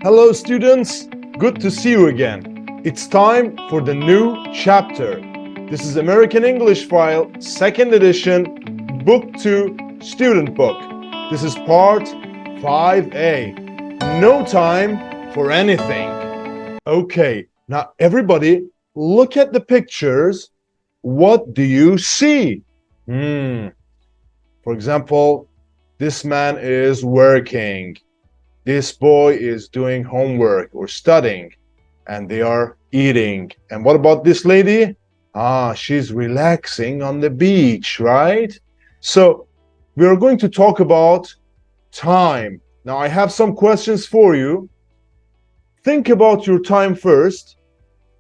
Hello students, good to see you again. It's time for the new chapter. This is American English File, second edition, Book 2, Student Book. This is part 5A. No time for anything. Okay, now everybody look at the pictures. What do you see? For example, this man is working. This boy is doing homework or studying, and they are eating. And what about this lady? She's relaxing on the beach, right? So we are going to talk about time. Now I have some questions for you. Think about your time first.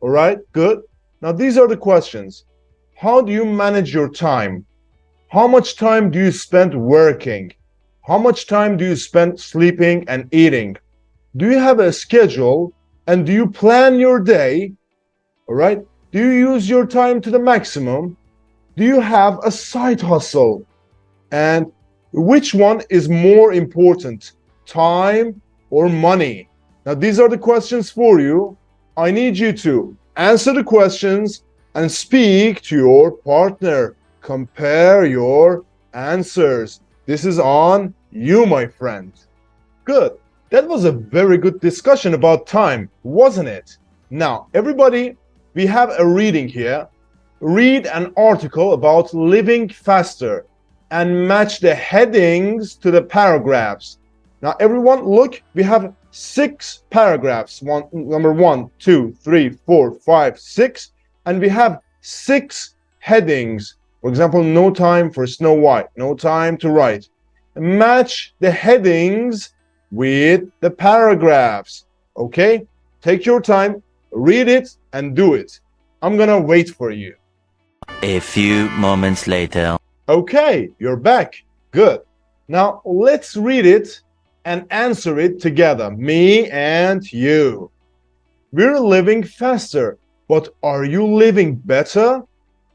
All right, good. Now these are the questions. How do you manage your time? How much time do you spend working? How much time do you spend sleeping and eating? Do you have a schedule and do you plan your day? All right. Do you use your time to the maximum? Do you have a side hustle? And which one is more important, time or money? Now, these are the questions for you. I need you to answer the questions and speak to your partner. Compare your answers. This is on you, my friend. Good. That was a very good discussion about time, wasn't it? Now, everybody, we have a reading here. Read an article about living faster and match the headings to the paragraphs. Now, everyone, look, we have 6 paragraphs. Number 1, 2, 3, 4, 5, 6. And we have 6 headings. For example, no time for Snow White, no time to write. Match the headings with the paragraphs. Okay? Take your time, read it, and do it. I'm gonna wait for you. A few moments later. Okay, you're back. Good. Now let's read it and answer it together, me and you. We're living faster, but are you living better?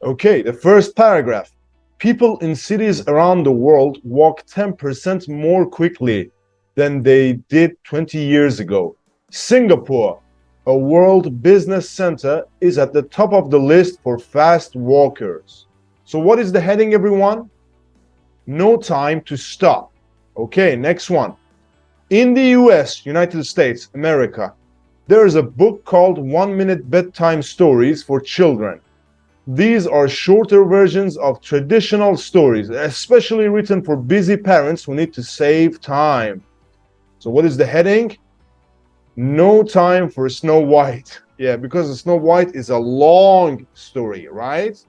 Okay, the first paragraph. People in cities around the world walk 10% more quickly than they did 20 years ago. Singapore, a world business center, is at the top of the list for fast walkers. So what is the heading, everyone? No time to stop. Okay, next one. In the US, United States, America, there is a book called 1-Minute Bedtime Stories for Children. These are shorter versions of traditional stories, especially written for busy parents who need to save time. So what is the heading? No time for Snow White. Yeah, because Snow White is a long story, right?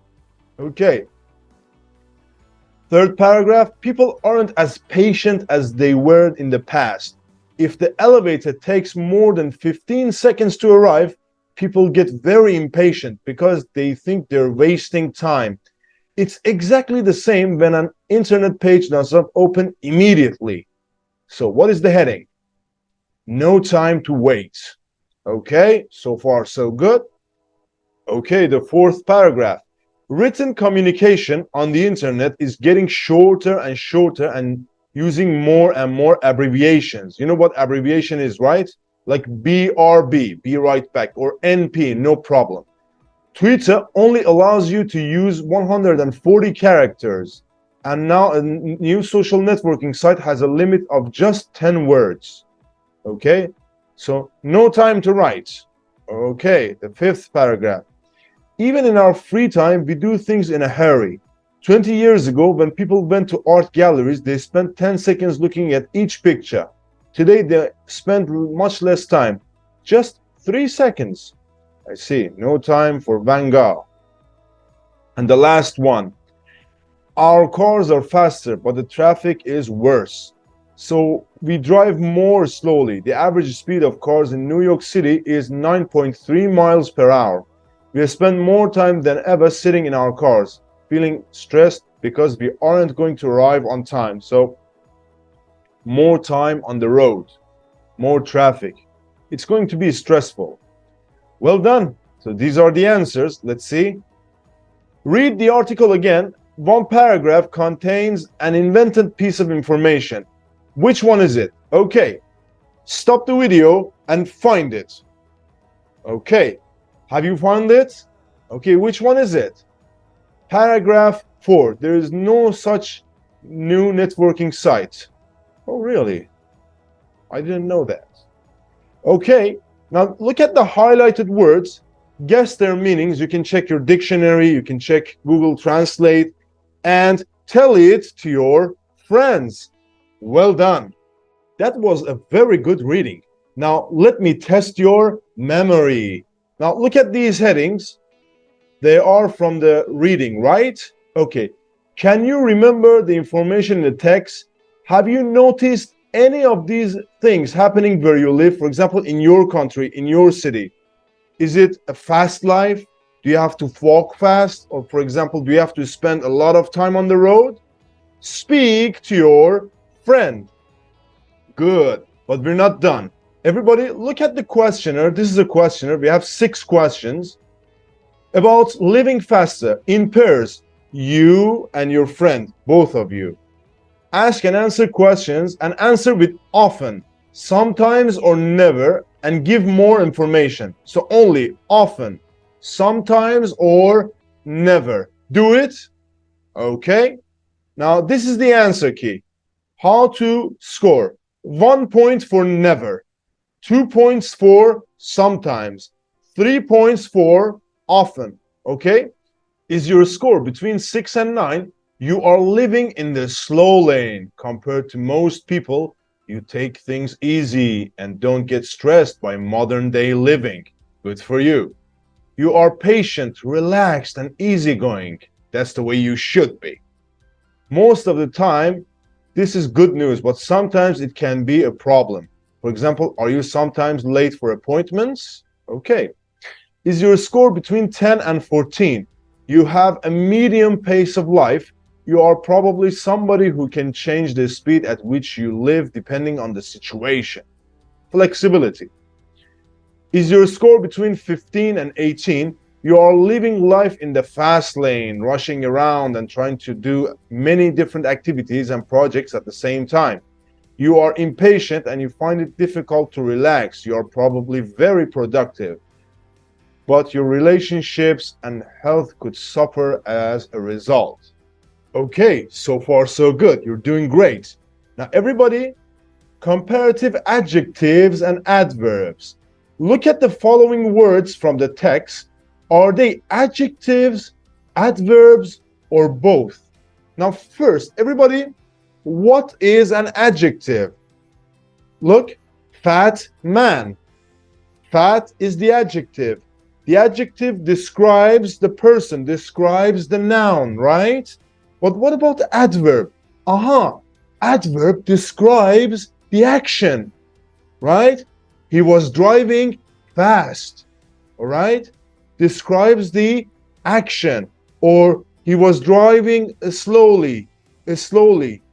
Okay. Third paragraph, people aren't as patient as they were in the past. If the elevator takes more than 15 seconds to arrive, people get very impatient because they think they're wasting time. It's exactly the same when an internet page does not open immediately. So what is the heading? No time to wait. Okay, so far so good. Okay, the fourth paragraph. Written communication on the internet is getting shorter and shorter and using more and more abbreviations. You know what abbreviation is, right? Like BRB, be right back, or NP, no problem. Twitter only allows you to use 140 characters. And now a new social networking site has a limit of just 10 words. Okay, so no time to write. Okay, the fifth paragraph. Even in our free time, we do things in a hurry. 20 years ago, when people went to art galleries, they spent 10 seconds looking at each picture. Today, they spend much less time, just 3 seconds. I see, no time for Van Gogh. And the last one, our cars are faster, but the traffic is worse. So we drive more slowly. The average speed of cars in New York City is 9.3 miles per hour. We spend more time than ever sitting in our cars, feeling stressed because we aren't going to arrive on time. So more time on the road, more traffic. It's going to be stressful. Well done. So these are the answers. Let's see. Read the article again. One paragraph contains an invented piece of information. Which one is it? Okay. Stop the video and find it. Okay, have you found it? Okay, which one is it? Paragraph 4. There is no such new networking site. Oh, really? I didn't know that. Okay, now look at the highlighted words. Guess their meanings. You can check your dictionary, you can check Google Translate, and tell it to your friends. Well done. That was a very good reading. Now let me test your memory. Now look at these headings. They are from the reading, right? Okay. Can you remember the information in the text? Have you noticed any of these things happening where you live? For example, in your country, in your city. Is it a fast life? Do you have to walk fast? Or, for example, do you have to spend a lot of time on the road? Speak to your friend. Good, but we're not done. Everybody, look at the questionnaire. This is a questionnaire. We have 6 questions about living faster in pairs. You and your friend, both of you. Ask and answer questions and answer with often, sometimes, or never, and give more information. So only often, sometimes, or never. Do it. Okay. Now this is the answer key. How to score. 1 point for never, 2 points for sometimes, 3 points for often. Okay. Is your score between 6 and 9? You are living in the slow lane compared to most people. You take things easy and don't get stressed by modern day living. Good for you. You are patient, relaxed, and easygoing. That's the way you should be. Most of the time, this is good news, but sometimes it can be a problem. For example, are you sometimes late for appointments? Okay. Is your score between 10 and 14? You have a medium pace of life. You are probably somebody who can change the speed at which you live depending on the situation. Flexibility. Is your score between 15 and 18? You are living life in the fast lane, rushing around and trying to do many different activities and projects at the same time. You are impatient and you find it difficult to relax. You are probably very productive, but your relationships and health could suffer as a result. Okay, so far so good. You're doing great. Now everybody, comparative adjectives and adverbs. Look at the following words from the text. Are they adjectives, adverbs, or both? Now first, everybody, what is an adjective? Look, fat man. Fat is the adjective. The adjective describes the person, describes the noun, right? But what about the adverb? Adverb describes the action, right? He was driving fast, all right? Describes the action. Or he was driving slowly,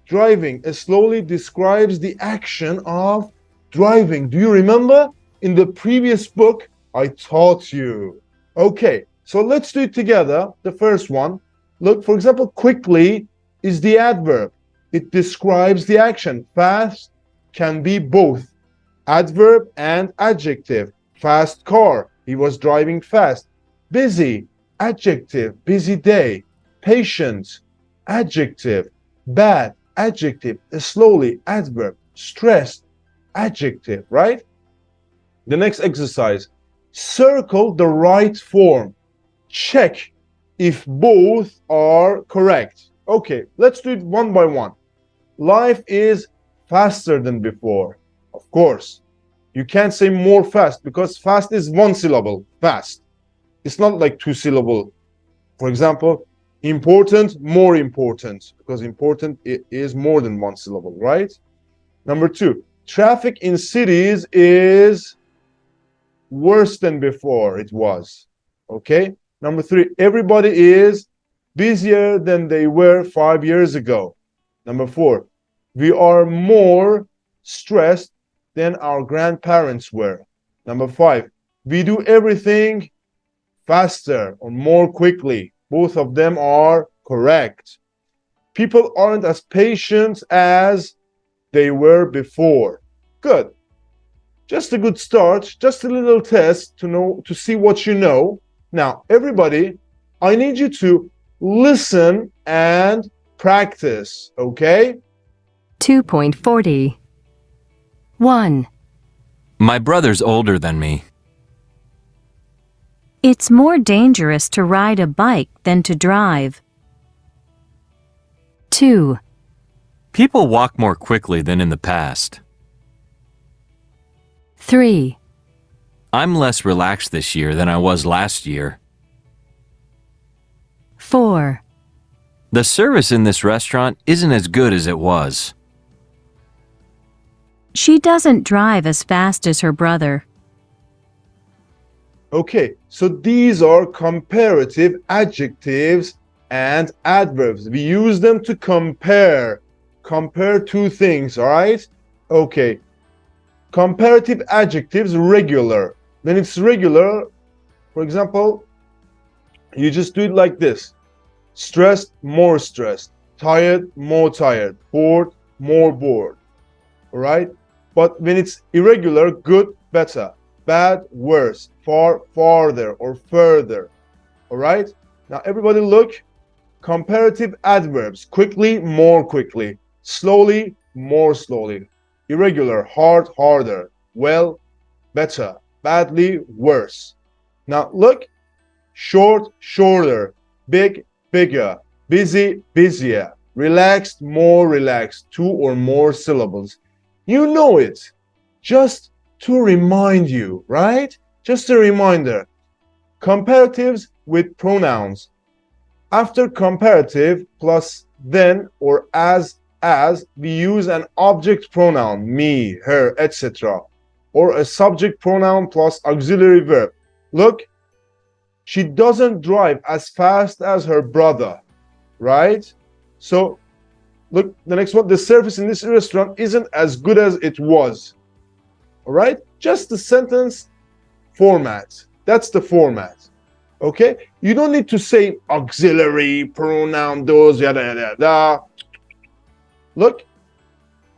driving slowly describes the action of driving. Do you remember? In the previous book, I taught you. Okay, so let's do it together. The first one. Look, for example, quickly is the adverb. It describes the action. Fast can be both adverb and adjective. Fast car. He was driving fast. Busy, adjective. Busy day. Patient, adjective. Bad, adjective. Slowly, adverb. Stressed, adjective, right? The next exercise. Circle the right form. Check if both are correct. Okay, let's do it one by one. Life is faster than before. Of course, you can't say more fast because fast is 1 syllable, fast. It's not like 2 syllable. For example, important, more important, because important is more than 1 syllable, right? Number 2, traffic in cities is worse than before it was. Okay? Number 3, everybody is busier than they were 5 years ago. Number 4, we are more stressed than our grandparents were. Number 5, we do everything faster or more quickly. Both of them are correct. People aren't as patient as they were before. Good. Just a good start, just a little test to see what you know. Now, everybody, I need you to listen and practice, okay? 2.40. 1. My brother's older than me. It's more dangerous to ride a bike than to drive. 2. People walk more quickly than in the past. 3. I'm less relaxed this year than I was last year. 4. The service in this restaurant isn't as good as it was. She doesn't drive as fast as her brother. Okay, so these are comparative adjectives and adverbs. We use them to compare two things, all right? Okay, comparative adjectives, regular. When it's regular, for example, you just do it like this: stressed, more stressed; tired, more tired; bored, more bored. All right? But when it's irregular, good, better; bad, worse; far, farther, or further. All right? Now everybody look. Comparative adverbs: quickly, more quickly; slowly, more slowly; irregular, hard, harder; well, better; badly, worse. Now look. Short, shorter; big, bigger; busy, busier; relaxed, more relaxed; two or more syllables. You know it. Just to remind you, right? Just a reminder. Comparatives with pronouns. After comparative plus then or as, we use an object pronoun, me, her, etc. Or a subject pronoun plus auxiliary verb. Look, she doesn't drive as fast as her brother, right? So, look, the next one, the service in this restaurant isn't as good as it was. All right? Just the sentence format. That's the format. Okay? You don't need to say auxiliary, pronoun, those, yada, yada, yada. Look,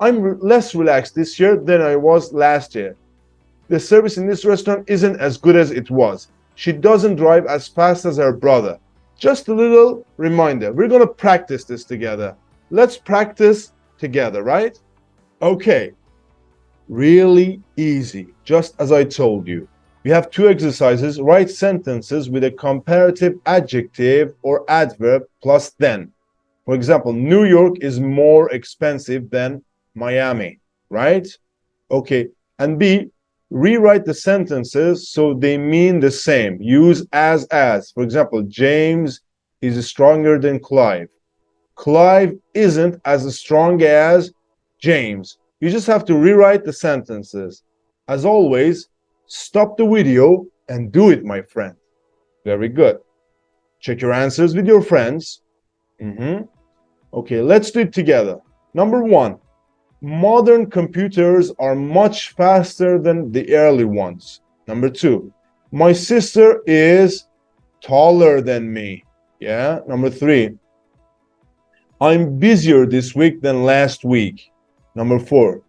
I'm less relaxed this year than I was last year. The service in this restaurant isn't as good as it was. She doesn't drive as fast as her brother. Just a little reminder. We're going to practice this together. Let's practice together, right? Okay. Really easy, just as I told you. We have two exercises. Write sentences with a comparative adjective or adverb plus then. For example, New York is more expensive than Miami, right? Okay. And B, rewrite the sentences so they mean the same. Use as. For example, James is stronger than Clive. Clive isn't as strong as James. You just have to rewrite the sentences. As always, stop the video and do it, my friend. Very good. Check your answers with your friends. Okay, let's do it together. Number 1. Modern computers are much faster than the early ones. Number 2. My sister is taller than me. Yeah. Number 3. I'm busier this week than last week. Number 4.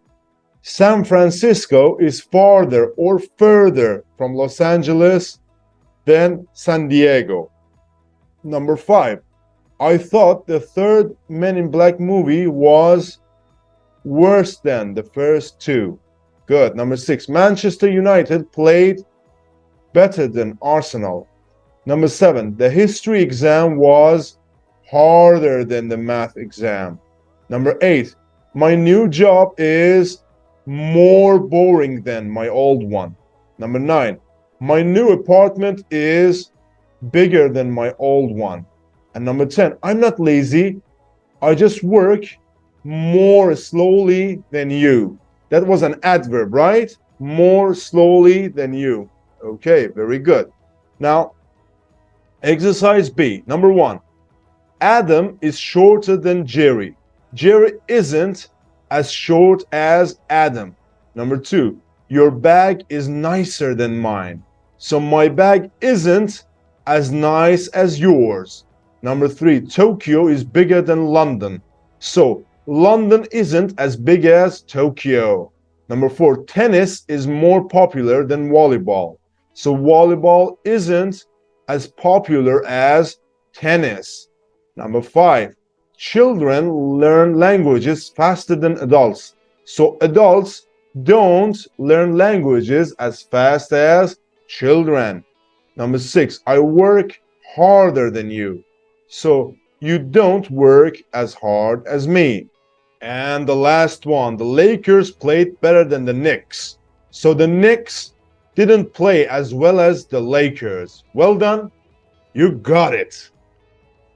San Francisco is farther or further from Los Angeles than San Diego. Number 5. I thought the third Men in Black movie was worse than the first two. Good. Number 6. Manchester United played better than Arsenal. Number 7. The history exam was harder than the math exam. Number 8. My new job is more boring than my old one. Number 9. My new apartment is bigger than my old one. And number 10. I'm not lazy. I just work more slowly than you. That was an adverb, right? More slowly than you. Okay, very good. Now, exercise B. Number 1. Adam is shorter than Jerry. Jerry isn't as short as Adam. Number 2. Your bag is nicer than mine. So my bag isn't as nice as yours. Number 3. Tokyo is bigger than London. So London isn't as big as Tokyo. Number 4, tennis is more popular than volleyball. So volleyball isn't as popular as tennis. Number 5, children learn languages faster than adults. So adults don't learn languages as fast as children. Number 6, I work harder than you. So you don't work as hard as me. And the last one, the Lakers played better than the Knicks. So the Knicks didn't play as well as the Lakers. Well done. You got it.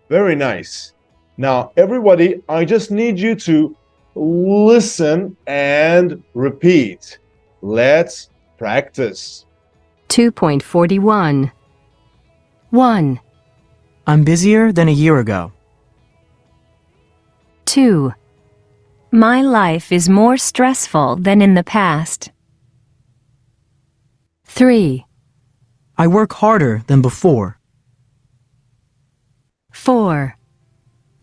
Very nice. Now, everybody, I just need you to listen and repeat. Let's practice. 2.41. 1, I'm busier than a year ago. 2. My life is more stressful than in the past. 3, I work harder than before. 4.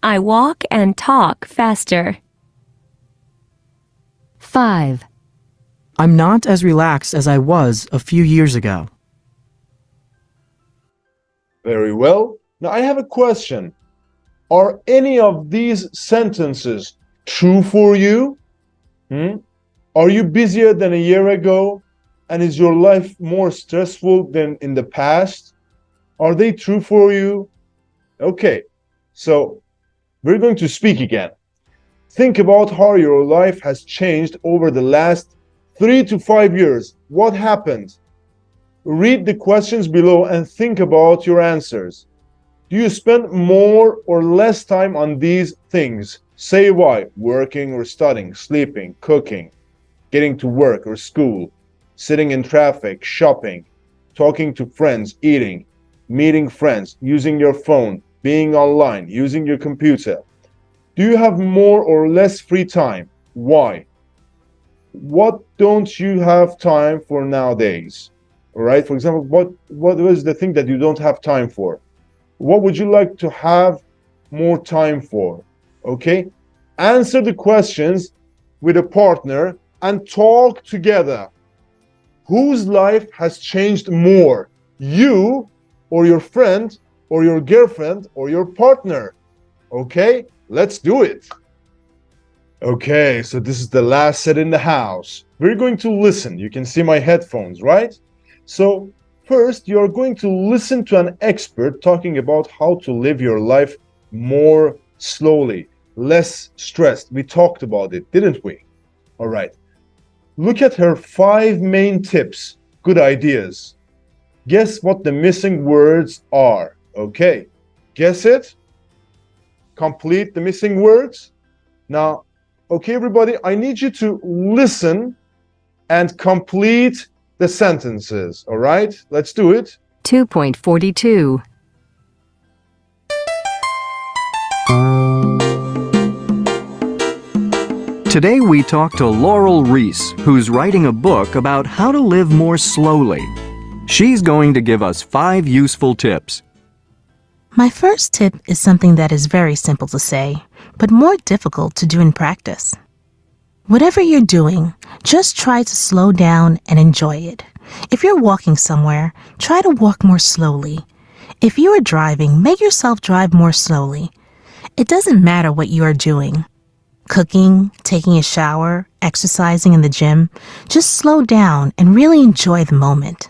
I walk and talk faster. 5, I'm not as relaxed as I was a few years ago. Very well. Now, I have a question. Are any of these sentences true for you? Are you busier than a year ago? And is your life more stressful than in the past? Are they true for you? Okay, so we're going to speak again. Think about how your life has changed over the last 3 to 5 years. What happened? Read the questions below and think about your answers. Do you spend more or less time on these things? Say why. Working or studying, sleeping, cooking, getting to work or school, sitting in traffic, shopping, talking to friends, eating, meeting friends, using your phone, being online, using your computer. Do you have more or less free time? Why? What don't you have time for nowadays? All right. For example, what is the thing that you don't have time for? What would you like to have more time for? Okay. Answer the questions with a partner and talk together. Whose life has changed more? You or your friend or your girlfriend or your partner? Okay. Let's do it. Okay, so this is the last set in the house. We're going to listen. You can see my headphones, right? So first, you're going to listen to an expert talking about how to live your life more slowly, less stressed. We talked about it, didn't we? All right. Look at her 5 main tips, good ideas. Guess what the missing words are. Okay, guess it? Complete the missing words. Now, okay, everybody, I need you to listen and complete the sentences. All right, let's do it. 2.42. Today we talk to Laurel Reese, who's writing a book about how to live more slowly. She's going to give us 5 useful tips. My first tip is something that is very simple to say, but more difficult to do in practice. Whatever you're doing, just try to slow down and enjoy it. If you're walking somewhere, try to walk more slowly. If you are driving, make yourself drive more slowly. It doesn't matter what you are doing. Cooking, taking a shower, exercising in the gym, just slow down and really enjoy the moment.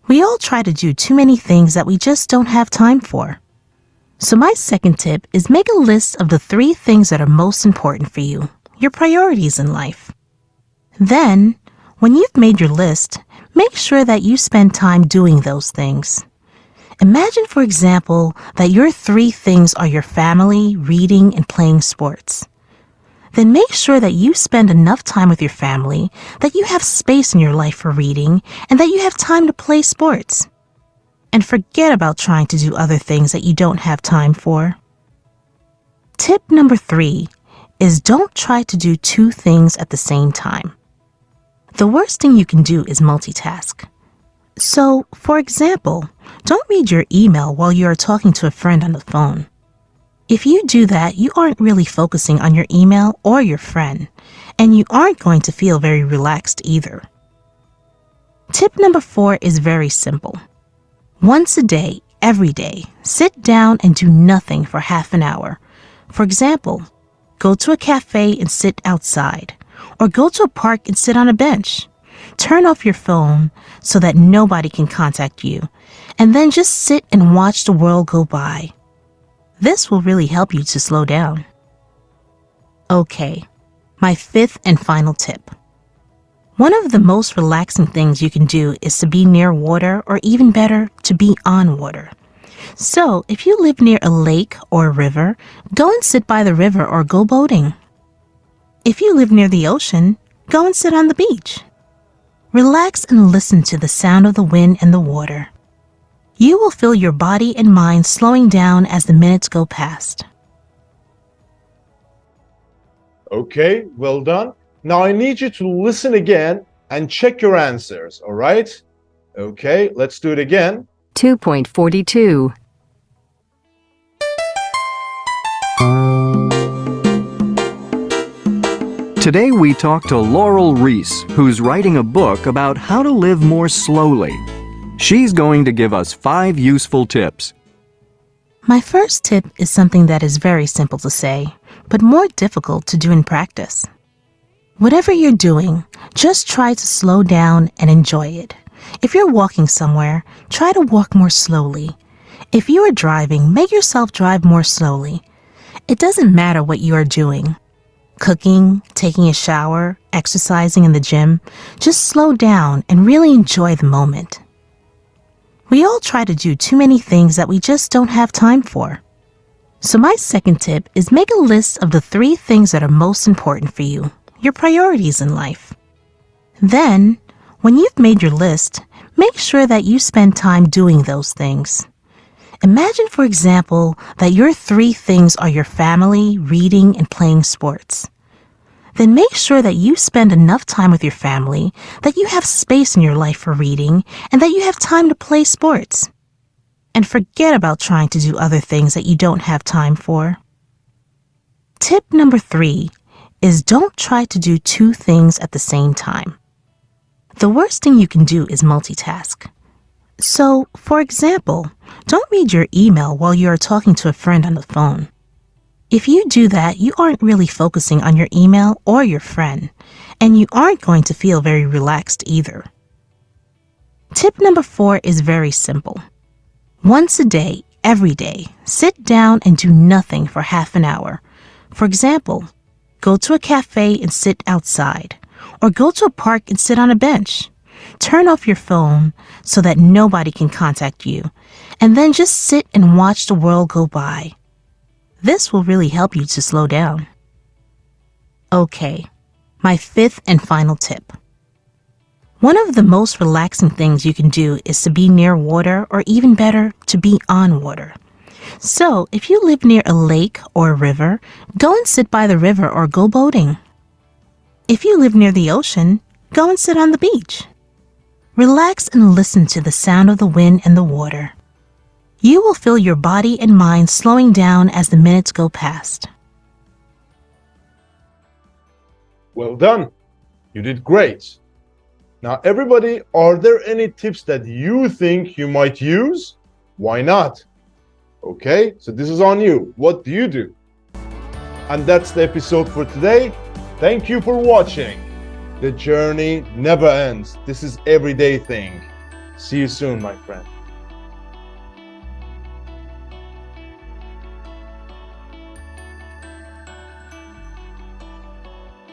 We all try to do too many things that we just don't have time for. So my second tip is make a list of the 3 things that are most important for you, your priorities in life. Then, when you've made your list, make sure that you spend time doing those things. Imagine, for example, that your 3 things are your family, reading, and playing sports. Then make sure that you spend enough time with your family, that you have space in your life for reading, and that you have time to play sports. And forget about trying to do other things that you don't have time for. Tip number 3 is don't try to do 2 things at the same time. The worst thing you can do is multitask. So, for example, don't read your email while you are talking to a friend on the phone. If you do that, you aren't really focusing on your email or your friend, and you aren't going to feel very relaxed either. Tip number 4 is very simple. Once a day, every day, sit down and do nothing for half an hour. For example, go to a cafe and sit outside, or go to a park and sit on a bench. Turn off your phone so that nobody can contact you, and then just sit and watch the world go by. This will really help you to slow down. Okay, my 5th and final tip. One of the most relaxing things you can do is to be near water, or even better, to be on water. So, if you live near a lake or a river, go and sit by the river or go boating. If you live near the ocean, go and sit on the beach. Relax and listen to the sound of the wind and the water. You will feel your body and mind slowing down as the minutes go past. Okay, well done. Now I need you to listen again and check your answers, all right? Okay, let's do it again. 2.42. Today we talk to Laurel Reese, who's writing a book about how to live more slowly. She's going to give us 5 useful tips. My first tip is something that is very simple to say, but more difficult to do in practice. Whatever you're doing, just try to slow down and enjoy it. If you're walking somewhere, try to walk more slowly. If you are driving, make yourself drive more slowly. It doesn't matter what you are doing. Cooking, taking a shower, exercising in the gym, just slow down and really enjoy the moment. We all try to do too many things that we just don't have time for. So my second tip is make a list of the 3 things that are most important for you, your priorities in life. Then, when you've made your list, make sure that you spend time doing those things. Imagine, for example, that your 3 things are your family, reading, and playing sports. Then make sure that you spend enough time with your family, that you have space in your life for reading, and that you have time to play sports. And forget about trying to do other things that you don't have time for. Tip number 3 is don't try to do 2 things at the same time. The worst thing you can do is multitask. So, for example, don't read your email while you are talking to a friend on the phone. If you do that, you aren't really focusing on your email or your friend, and you aren't going to feel very relaxed either. Tip number 4 is very simple. Once a day, every day, sit down and do nothing for half an hour. For example, go to a cafe and sit outside, or go to a park and sit on a bench. Turn off your phone so that nobody can contact you, and then just sit and watch the world go by. This will really help you to slow down. Okay, my 5th and final tip. One of the most relaxing things you can do is to be near water, or even better, to be on water. So, if you live near a lake or a river, go and sit by the river or go boating. If you live near the ocean, go and sit on the beach. Relax and listen to the sound of the wind and the water. You will feel your body and mind slowing down as the minutes go past. Well done. You did great. Now, everybody, are there any tips that you think you might use? Why not? Okay, so this is on you. What do you do? And that's the episode for today. Thank you for watching. The journey never ends. This is everyday thing. See you soon, my friend.